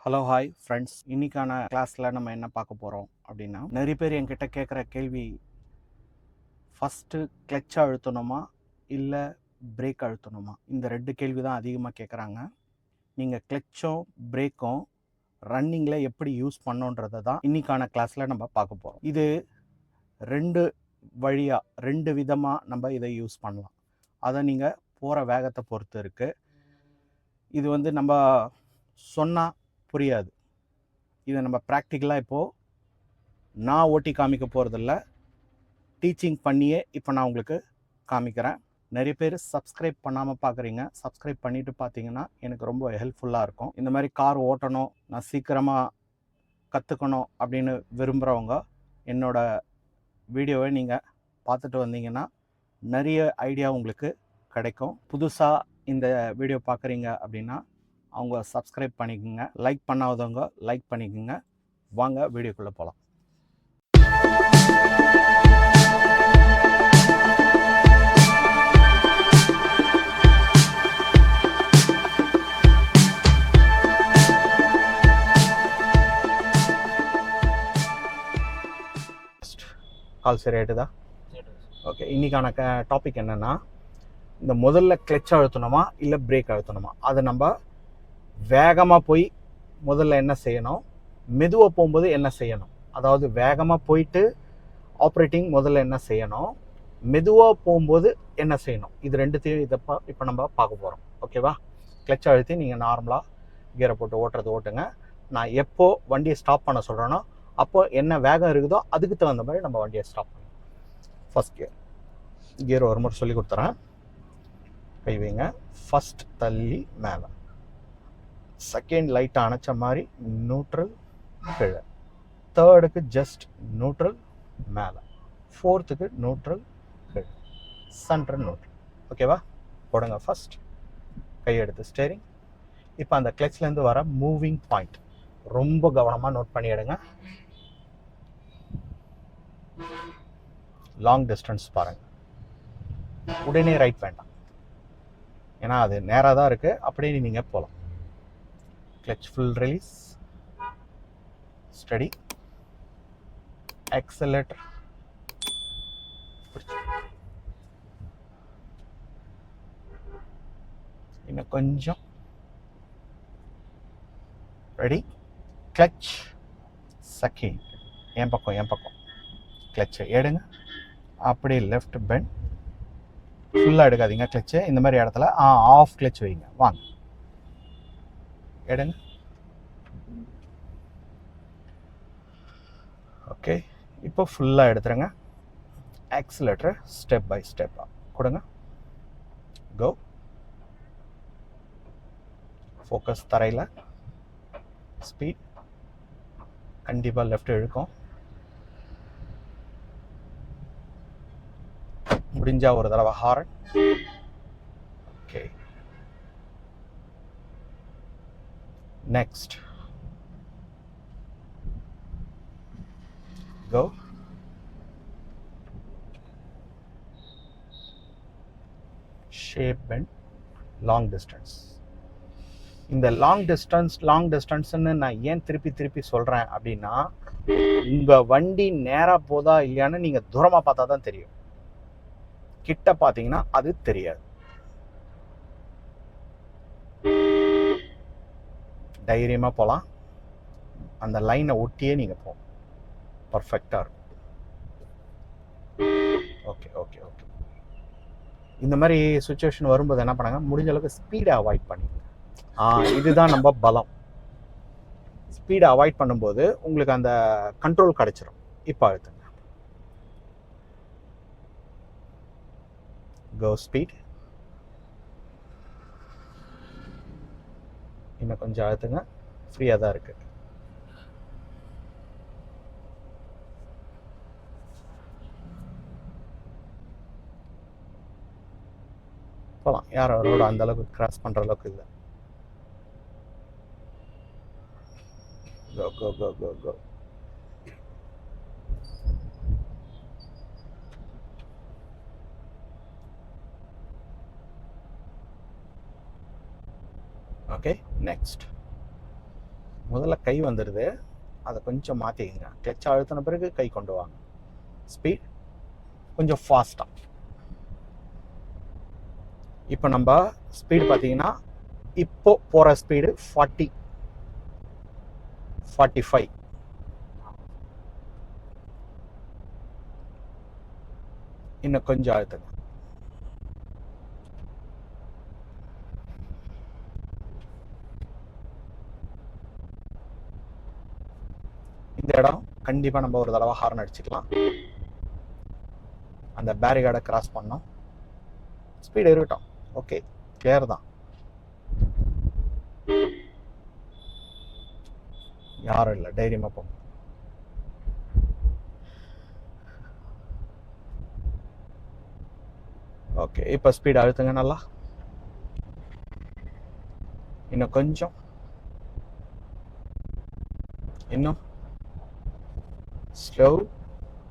Hello hi friends, இன்னைக்கான கிளாஸில் நம்ம என்ன பார்க்க போகிறோம் அப்படின்னா, நிறைய பேர் என்கிட்ட கேட்குற கேள்வி, ஃபஸ்ட்டு கிளச் அழுத்தணுமா இல்லை பிரேக் அழுத்தணுமா? இந்த ரெண்டு கேள்வி தான் அதிகமாக கேட்குறாங்க. நீங்கள் கிளச்சும் பிரேக்கும் ரன்னிங்கில் எப்படி யூஸ் பண்ணோன்றதை தான் இன்னைக்கான கிளாஸில் நம்ம பார்க்க போகிறோம். இது ரெண்டு விதமாக நம்ம இதை யூஸ் பண்ணலாம். அதை நீங்கள் போகிற வேகத்தை பொறுத்து இருக்குது. இது நம்ம சொன்னால் புரியாது. இதை நம்ம ப்ராக்டிக்கலாக இப்போது நான் ஓட்டி காமிக்க போகிறதில்ல, டீச்சிங் பண்ணியே இப்போ நான் உங்களுக்கு காமிக்கிறேன். நிறைய பேர் சப்ஸ்கிரைப் பண்ணாமல் பார்க்குறீங்க. சப்ஸ்கிரைப் பண்ணிவிட்டு பார்த்தீங்கன்னா எனக்கு ரொம்ப ஹெல்ப்ஃபுல்லாக இருக்கும். இந்த மாதிரி கார் ஓட்டணும், நான் சீக்கிரமாக கற்றுக்கணும் அப்படின்னு விரும்புகிறவங்க என்னோடய வீடியோவை நீங்கள் பார்த்துட்டு வந்தீங்கன்னா நிறைய ஐடியா உங்களுக்கு கிடைக்கும். புதுசாக இந்த வீடியோ பார்க்குறீங்க அப்படின்னா அவங்க சப்ஸ்கிரைப் பண்ணிக்கோங்க. லைக் பண்ணாதவங்க லைக் பண்ணிக்கோங்க. வாங்க வீடியோக்குள்ளே போகலாம். கால் சரியாயிட்டுதா? ஓகே, இன்றைக்கான டாபிக் என்னென்னா, இந்த முதல்ல கிளச் அழுத்தணுமா இல்லை பிரேக் அழுத்தணுமா? அதை நம்ம வேகமாக போய் முதல்ல என்ன செய்யணும், மெதுவாக போகும்போது என்ன செய்யணும், அதாவது வேகமாக போயிட்டு ஆப்ரேட்டிங் முதல்ல என்ன செய்யணும், மெதுவாக போகும்போது என்ன செய்யணும், இது ரெண்டுத்தையும் இப்போ நம்ம பார்க்க போகிறோம். ஓகேவா? கிளச் அழுத்தி நீங்கள் நார்மலாக கியரை போட்டு ஓட்டுங்க. நான் எப்போ வண்டியை ஸ்டாப் பண்ண சொல்கிறேனோ அப்போ என்ன வேகம் இருக்குதோ அதுக்கு தகுந்த மாதிரி நம்ம வண்டியை ஸ்டாப் பண்ணணும். ஃபஸ்ட் கியர் ஒரு முறை சொல்லி கொடுத்துறேன். கை வைங்க. ஃபஸ்ட் தள்ளி மேலே, செகண்ட் லைட் அணைச்ச மாதிரி நியூட்ரல் கீழே, தேர்டுக்கு ஜஸ்ட் நியூட்ரல் மேலே, ஃபோர்த்துக்கு நியூட்ரல் கீழே, சென்டர் நியூட்ரல். ஓகேவா? போடுங்க. ஃபஸ்ட் கையெடுத்து ஸ்டேரிங். இப்போ அந்த கிளச்லேருந்து வர மூவிங் பாயிண்ட் ரொம்ப கவனமாக நோட் பண்ணி எடுங்க. லாங் டிஸ்டன்ஸ் பாருங்கள். உடனே ரைட் வேண்டாம், ஏன்னா அது நேராக தான் இருக்குது. அப்படியே நீங்கள் போகலாம். Clutch full release, study, accelerator, இன்னும் கொஞ்சம், ரெடி, கிளச், செகண்ட், என் பக்கம் கிளச்சை எடுங்க. அப்படியே லெஃப்ட் பெண்ட், ஃபுல்லாக எடுக்காதீங்க கிளச்சு. இந்த மாதிரி இடத்துல ஆஃப் கிளச் வைங்க. வாங்க, எடுங்க. ஓகே, இப்போ ஃபுல்லாக எடுத்துருங்க. ஆக்சிலேட்டரை ஸ்டெப் பை ஸ்டெப்பாக கொடுங்க. கோ. ஃபோக்கஸ் தரையில். ஸ்பீட் கண்டிப்பாக லெஃப்ட் இழுக்கும். முடிஞ்சா ஒரு தடவை horn. Okay, next go. Shape bend, long distance. இந்த லாங் டிஸ்டன்ஸ்ன்னு நான் ஏன் திருப்பி சொல்கிறேன் அப்படின்னா, உங்கள் வண்டி நேராக போதா இல்லையான்னு நீங்கள் தூரமாக பார்த்தா தான் தெரியும். கிட்ட பார்த்தீங்கன்னா அது தெரியாது. தைரியமாக போகலாம். அந்த லைனை ஒட்டியே நீங்கள் போகும். பர்ஃபெக்டாக இருக்கும். Okay okay okay. இந்த மாதிரி சுச்சுவேஷன் வரும்போது என்ன பண்ணாங்க, முடிஞ்ச அளவுக்கு ஸ்பீடை அவாய்ட் பண்ணிக்கோங்க. இதுதான் நம்ம பலம். ஸ்பீடை அவாய்ட் பண்ணும்போது உங்களுக்கு அந்த கண்ட்ரோல் கிடைச்சிரும். இப்போ அழுத்துங்க. கோ ஸ்பீட். இன்னும் கொஞ்சம் அழுத்துங்க. ஃப்ரீயாக தான் இருக்குது. போகலாம். யாரோட அந்த அளவுக்கு கிராஸ் பண்ணுற அளவுக்கு இல்லை. கோ கோ கோ கோ கோ. ஓகே, நெக்ஸ்ட் முதல்ல கை வந்துடுது, அதை கொஞ்சம் மாற்றிக்கங்க. கிளச் அழுத்தின பிறகு கை கொண்டு வாங்க. ஸ்பீட் கொஞ்சம் ஃபாஸ்ட்டாக. இப்போ நம்ம ஸ்பீடு பார்த்தீங்கன்னா இப்போ போகிற ஸ்பீடு 45. இன்னும் கொஞ்சம் அழுத்துங்க. இந்த இடம் கண்டிப்பாக நம்ம ஒரு தடவை ஹார்ன் அடிச்சுக்கலாம். அந்த பேரிகார்டை கிராஸ் பண்ணோம். ஸ்பீடு இருக்கட்டும். ஓகே, கிளியர் தான். யாரும் இல்லை, தைரியமாக போங்க. ஓகே, இப்போ ஸ்பீடு அழுத்துங்க நல்லா. இன்னும் கொஞ்சம், இன்னும் ஸ்லோ.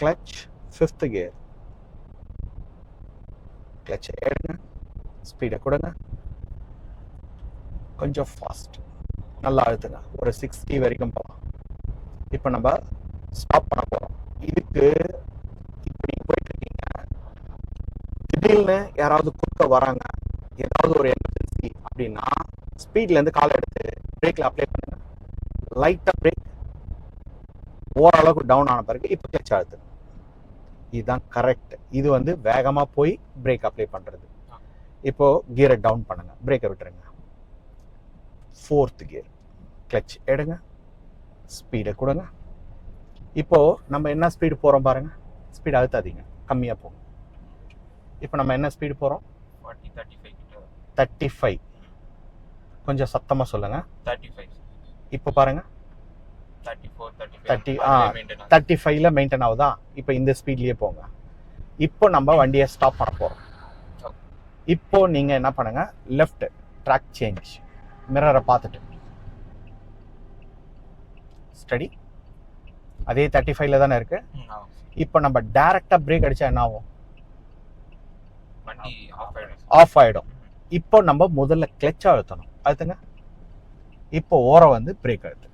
Clutch 5th gear. கிளச்சை எடுங்க, ஸ்பீடை கொடுங்க, கொஞ்சம் ஃபாஸ்ட். நல்லா அழுத்துங்க. ஒரு 60 வரைக்கும் போகலாம். இப்போ நம்ம ஸ்டாப் பண்ண போகிறோம். இதுக்கு இப்படி போயிட்டு இருக்கீங்க, திடீர்னு யாராவது குறுக்க வராங்க, ஏதாவது ஒரு எமர்ஜென்சி அப்படின்னா ஸ்பீட்லேருந்து காலை எடுத்து பிரேக்கில் அப்ளை பண்ணுங்க. லைட்டாக பிரேக் ஓரளவுக்கு டவுன் ஆன பிறகு இப்போ கிளச் அழுத்துங்க. இதுதான் கரெக்ட். இது வந்து வேகமாக போய் பிரேக் அப்ளை பண்ணுறது. இப்போ கியரை டவுன் பண்ணுங்க, பிரேக்கை விட்டுருங்க. 4th gear. கிளச் எடுங்க, ஸ்பீடை கொடுங்க. இப்போ நம்ம என்ன ஸ்பீடு போகிறோம் பாருங்க. ஸ்பீடு அழுத்தாதீங்க, கம்மியாக போகும். இப்போ நம்ம என்ன ஸ்பீடு போகிறோம்? 35. கொஞ்சம் சத்தமாக சொல்லுங்க. 35. இப்போ பாருங்க 35ல மெயின்டைன் ஆகுதா? இப்போ இந்த ஸ்பீட்லேயே போங்க. இப்போ நம்ம வண்டியை ஸ்டாப் பண்ண போகிறோம். இப்போ நீங்கள் என்ன பண்ணுங்க, லெஃப்ட் ட்ராக் சேஞ்ச், மிரரை பார்த்துட்டு ஸ்டடி. அதே 35ல தானே இருக்கு. இப்போ நம்ம டைரக்டா பிரேக் அடிச்சா என்ன ஆகும்? ஆஃப் ஆயிடும். இப்போ நம்ம முதல்ல கிளச் அழுத்தணும். அழுத்துங்க. இப்போ ஓரம் வந்து பிரேக் அழுத்து.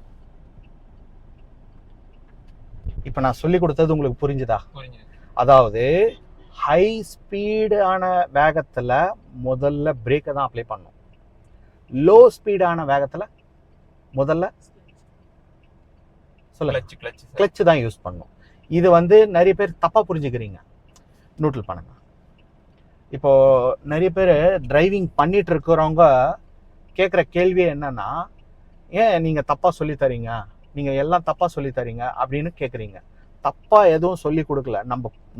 இப்போ நான் சொல்லி கொடுத்தது உங்களுக்கு புரிஞ்சுதா? அதாவது ஹை ஸ்பீடான வேகத்துல முதல்ல பிரேக்கை தான் அப்ளை பண்ணும். லோ ஸ்பீடான வேகத்துல முதல்ல கிளச் தான் யூஸ் பண்ணும். இது வந்து நிறைய பேர் தப்பா புரிஞ்சுக்கிறீங்க. நோட்டில் பண்ணுங்க. இப்போ நிறைய பேர் டிரைவிங் பண்ணிட்டு இருக்கிறவங்க கேட்குற கேள்வி என்னன்னா, ஏன் நீங்க தப்பா சொல்லி தரீங்க, நீங்க எல்லாம் தப்பா சொல்லி தரீங்க அப்படின்னு கேட்குறீங்க. தப்பா எதுவும் சொல்லி கொடுக்கல.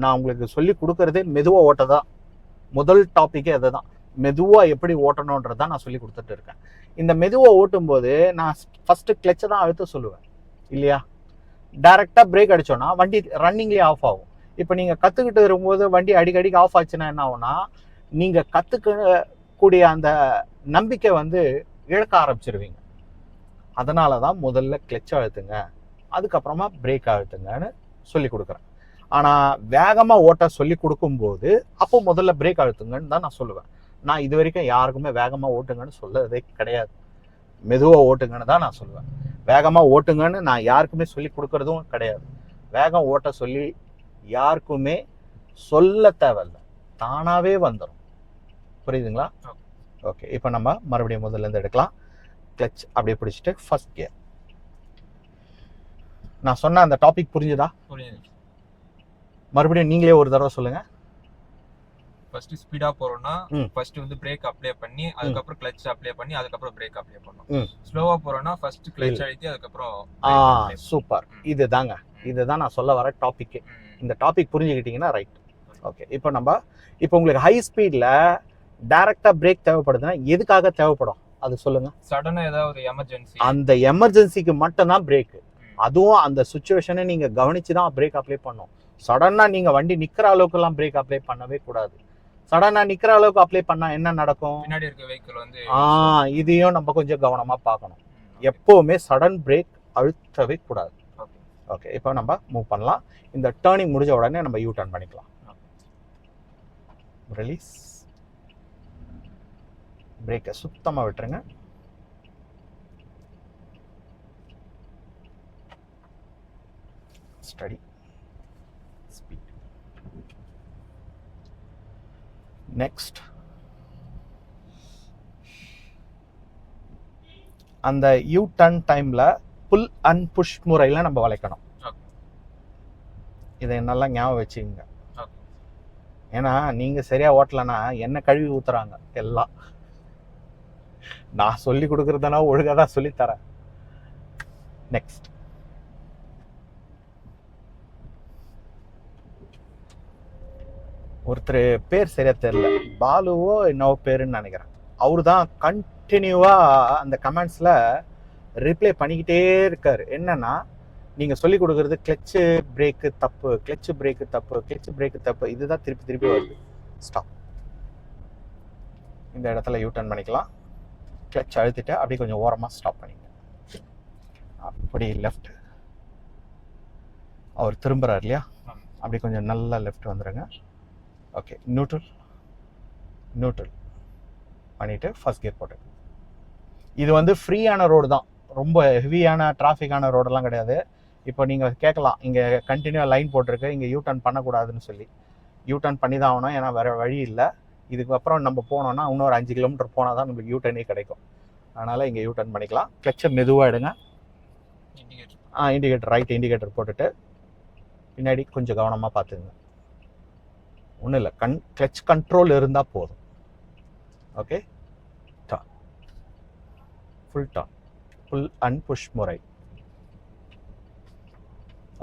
நான் உங்களுக்கு சொல்லி கொடுக்கறதே மெதுவா ஓட்டதான். முதல் டாபிக்கே அதுதான். மெதுவா எப்படி ஓட்டணுன்றதான் நான் சொல்லி கொடுத்துட்டு இருக்கேன். இந்த மெதுவா ஓட்டும் போது நான் ஃபர்ஸ்ட் கிளச்சை தான் அழுத்த சொல்லுவேன் இல்லையா? டைரக்டா பிரேக் அடிச்சோன்னா வண்டி ரன்னிங்லேயே ஆஃப் ஆகும். இப்போ நீங்க கத்துக்கிட்டு இருக்கும்போது வண்டி அடிக்கடிக்கு ஆஃப் ஆச்சுன்னா என்ன ஆகும்னா, நீங்க கத்துக்கக்கூடிய அந்த நம்பிக்கை வந்து இழக்க ஆரம்பிச்சிருவீங்க. அதனால தான் முதல்ல கிளச் அழுத்துங்க, அதுக்கப்புறமா பிரேக் அழுத்துங்கன்னு சொல்லி கொடுக்குறேன். ஆனால் வேகமாக ஓட்ட சொல்லி கொடுக்கும்போது அப்போ முதல்ல பிரேக் அழுத்துங்கன்னு தான் நான் சொல்லுவேன். நான் இது வரைக்கும் யாருக்குமே வேகமாக ஓட்டுங்கன்னு சொல்லவே கிடையாது. மெதுவாக ஓட்டுங்கன்னு தான் நான் சொல்லுவேன். வேகமாக ஓட்டுங்கன்னு நான் யாருக்குமே சொல்லி கொடுக்கறதும் கிடையாது. வேகம் ஓட்ட சொல்லி யாருக்குமே சொல்ல தேவையில்லை, தானாகவே வந்துடும். புரியுதுங்களா? ஓகே, இப்போ நம்ம மறுபடியும் முதல்ல இருந்து எடுக்கலாம். கிளச் அப்படியே பிடிச்சிட்டு ஃபர்ஸ்ட் கியர். நான் சொன்ன அந்த டாபிக் புரிஞ்சுதா? மறுபடியும் நீங்களே ஒரு தடவை சொல்லுங்க. ஃபர்ஸ்ட் ஸ்பீடா போறோம்னா ஃபர்ஸ்ட் வந்து பிரேக் அப்ளை பண்ணி அதுக்கப்புறம் கிளட்ச் அப்ளை பண்ணி அதுக்கப்புறம் பிரேக் அப்ளை பண்ணணும். ஸ்லோவா போறோம்னா ஃபர்ஸ்ட் கிளட்ச் அழுத்தி அதுக்கப்புறம் சூப்பர். இதுதான் நான் சொல்ல வர டாபிக். இந்த டாபிக் புரிஞ்சுக்கிட்டீங்கன்னா ரைட். ஓகே, இப்போ உங்களுக்கு ஹை ஸ்பீட்ல டைரக்டா பிரேக் தேவைப்படுதுன்னா எதுக்காக தேவைப்படும் அது சொல்லுங்க. சடனா ஏதாவது ஒரு எமர்ஜென்சி, அந்த எமர்ஜென்சிக்கு மட்டும் தான் பிரேக். அதுவும் அந்த சிச்சுவேஷனை நீங்க கவனிச்சு தான் பிரேக் அப்ளை பண்ணும். சடனா நீங்க வண்டி நிக்கிற அளவுக்கு எல்லாம் பிரேக் அப்ளை பண்ணவே கூடாது. சடனா நிக்கிற அளவுக்கு அப்ளை பண்ணா என்ன நடக்கும்? பின்னாடி இருக்க வெஹிக்கிள் வந்து இதையும் நம்ம கொஞ்சம் கவனமா பார்க்கணும். எப்பவுமே சடன் பிரேக் அழுத்தவே கூடாது. ஓகே, இப்போ நம்ம மூவ் பண்ணலாம். இந்த டர்னிங் முடிஞ்ச உடனே நம்ம யூ டர்ன் பண்ணிக்கலாம். ரிலீஸ். பிரேக்கை சுத்தமா விட்டுருங்க. Study speed. நெக்ஸ்ட் அந்த யூ டர்ன் டைம்ல புல் அண்ட் புஷ் முறையில் நம்ம வளைக்கணும். இதை நல்லா ஞாபகம் வச்சுக்கோங்க. ஏன்னா நீங்க சரியா ஓட்டலன்னா என்ன கழுவி ஊத்துறாங்க எல்லாம். நான் சொல்லி கொடுக்கறதுனா ஒழுங்கா தான் சொல்லி தரேன். நெக்ஸ்ட் ஒருத்தர் பேர் சரியா தெரியல, பாலுவோ என்னவோ பேருன்னு நினைக்கிறேன். அவரு தான் கண்டினியூவா அந்த கமெண்ட்ஸ்ல ரிப்ளை பண்ணிக்கிட்டே இருக்காரு. என்னன்னா நீங்க சொல்லி கொடுக்கறது கிளச்சு பிரேக்கு தப்பு, கிளச்சு பிரேக்கு தப்பு, கிளச்சு பிரேக்கு தப்பு, இதுதான் திருப்பி திருப்பி வருது. ஸ்டாப். இந்த இடத்துல யூ டர்ன் பண்ணிக்கலாம். கிளச் அழுத்திட்டு அப்படியே கொஞ்சம் ஓரமா ஸ்டாப் பண்ணிங்க. அப்படி லெஃப்ட். அவர் திரும்புறாரு இல்லையா, அப்படி கொஞ்சம் நல்லா லெஃப்ட் வந்துடுங்க. ஓகே, நியூட்ரல் நியூட்ரல் பண்ணிட்டு ஃபர்ஸ்ட் கியர் போட்டு. இது வந்து ஃப்ரீயான ரோடு தான், ரொம்ப ஹெவியான டிராஃபிக்கான ரோடெல்லாம் கிடையாது. இப்போ நீங்கள் கேட்கலாம், இங்கே கண்டினியூவாக லைன் போட்டிருக்கு, இங்கே யூ டர்ன் பண்ணக்கூடாதுன்னு சொல்லி. யூ டர்ன் பண்ணி தான் ஆகணும், ஏன்னா வேறு வழி இல்லை. இதுக்கப்புறம் நம்ம போனோம்னா இன்னொரு 5 கிலோமீட்டர் போனால் தான் நம்மளுக்கு யூ டர்னே கிடைக்கும். அதனால் இங்கே யூ டர்ன் பண்ணிக்கலாம். கிளச்சை மெதுவாக எடுங்க. இண்டிகேட்டர் ரைட் இண்டிகேட்டர் போட்டுட்டு பின்னாடி கொஞ்சம் கவனமாக பார்த்துங்க. ஒன்றும் இல்லை, கிளச் கண்ட்ரோல் இருந்தால் போதும். Okay, turn, full turn, pull and push முறை.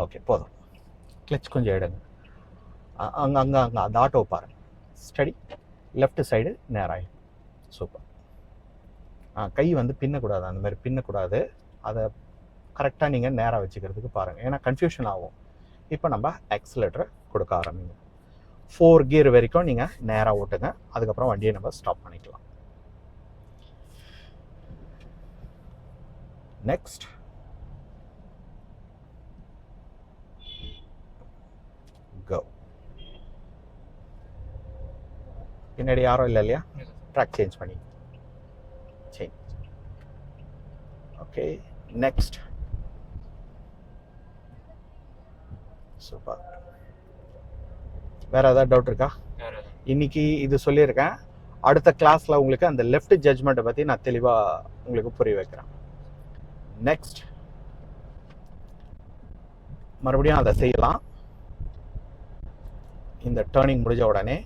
ஓகே, போதும். கிளச் கொஞ்சம் எடுங்க. அங்கே அங்கே அங்கே அந்த ஆட்டோ பாருங்க. ஸ்டடி, லெஃப்ட் சைடு நேராக. சூப்பர். கை வந்து பின்னக்கூடாது, அந்த மாதிரி பின்னக்கூடாது. அதை கரெக்டாக நீங்கள் நேராக வச்சுக்கிறதுக்கு பாருங்கள், ஏன்னா கன்ஃபியூஷன் ஆகும். இப்போ நம்ம ஆக்சிலேட்டரை கொடுக்க ஆரம்பிங்க. 4 கியர் வரைக்கும் நீங்கள் நேராக ஓட்டுங்க. அதுக்கப்புறம் வண்டியை நம்ம ஸ்டாப் பண்ணிக்கலாம். Next go. பின்னாடி யாரும் இல்லை இல்லையா, ட்ராக் சேஞ்ச் பண்ணி சேஞ்ச். Okay, next. சூப்பர். வேற ஏதாவது டவுட் இருக்கா? இன்னைக்கு இது சொல்லியிருக்கேன். அடுத்த கிளாஸ்ல உங்களுக்கு அந்த லெஃப்ட் ஜட்ஜ்மெண்ட்டை பத்தி நான் தெளிவா உங்களுக்கு புரிய வைக்கிறேன். நெக்ஸ்ட் மறுபடியும் அதை செய்யலாம். இந்த டர்னிங் முடிஞ்ச உடனே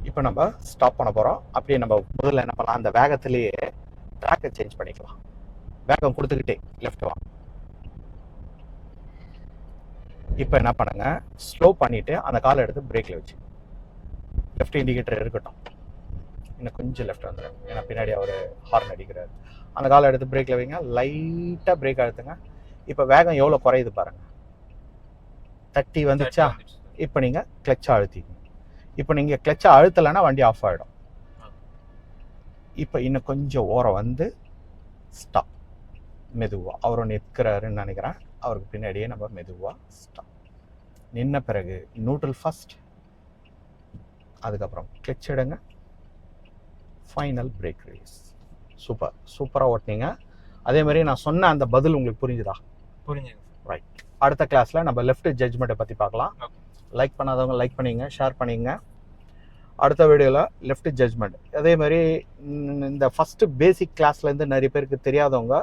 இப்போ நம்ம ஸ்டாப் பண்ண போறோம். அப்படியே நம்ம முதல்ல என்ன பண்ணலாம், அந்த வேகத்திலேயே ட்ராக்கை சேஞ்ச் பண்ணிக்கலாம். வேகம் கொடுத்துக்கிட்டே லெஃப்ட் வா. இப்போ என்ன பண்ணுங்க, ஸ்லோ பண்ணிட்டு அந்த காலை எடுத்து பிரேக்ல வச்சு, லெஃப்ட் இண்டிகேட்டர் இருக்கட்டும், இன்னும் கொஞ்சம் லெஃப்ட் வந்துடும், ஏன்னா பின்னாடி அவர் ஹார்ன் அடிக்கிறாரு. அந்த காலை எடுத்து பிரேக்ல வைங்க, லைட்டாக பிரேக் அழுத்துங்க. இப்போ வேகம் எவ்வளோ குறையுது பாருங்க, 30 வந்துச்சா. இப்போ நீங்கள் கிளச்சை அழுத்திங்க. இப்போ நீங்கள் கிளச்சை அழுத்தலைன்னா வண்டி ஆஃப் ஆகிடும். இப்போ இன்னும் கொஞ்சம் ஓரம் வந்து ஸ்டாப். மெதுவாக அவரும் நிற்கிறாருன்னு நினைக்கிறேன், அவருக்கு பின்னாடியே நம்ம மெதுவாக ஸ்டாப். நின்ன பிறகு நியூட்ரல் ஃபர்ஸ்ட், அதுக்கப்புறம் கிளச் எடுங்க, ஃபைனல் பிரேக் ரிலீஸ். சூப்பர், சூப்பராக ஓட்டினீங்க. அதே மாதிரி நான் சொன்ன அந்த பதில் உங்களுக்கு புரிஞ்சுதா? புரிஞ்சுங்க. ரைட். அடுத்த கிளாஸில் நம்ம லெஃப்ட் ஜட்ஜ்மெண்ட்டை பற்றி பார்க்கலாம். லைக் பண்ணாதவங்க லைக் பண்ணிங்க, ஷேர் பண்ணிங்க. அடுத்த வீடியோவில் லெஃப்ட் ஜட்ஜ்மெண்ட். அதே மாதிரி இந்த ஃபஸ்ட்டு பேசிக் கிளாஸ்லேருந்து நிறைய பேருக்கு தெரியாதவங்க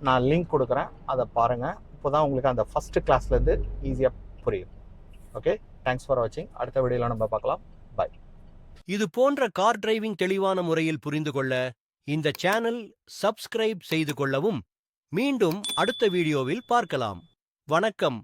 நான் லிங்க் கொடுக்குறேன், அதை பாருங்கள். இப்போ தான் உங்களுக்கு அந்த ஃபஸ்ட்டு கிளாஸ்லேருந்து ஈஸியாக புரியும். ஓகே, தேங்க்ஸ் ஃபார் வாட்சிங். அடுத்த வீடியோவில் நம்ம பார்க்கலாம். பாய். இது போன்ற கார் டிரைவிங் தெளிவான முறையில் புரிந்து கொள்ள இந்த சேனல் சப்ஸ்கிரைப் செய்து கொள்ளவும். மீண்டும் அடுத்த வீடியோவில் பார்க்கலாம். வணக்கம்.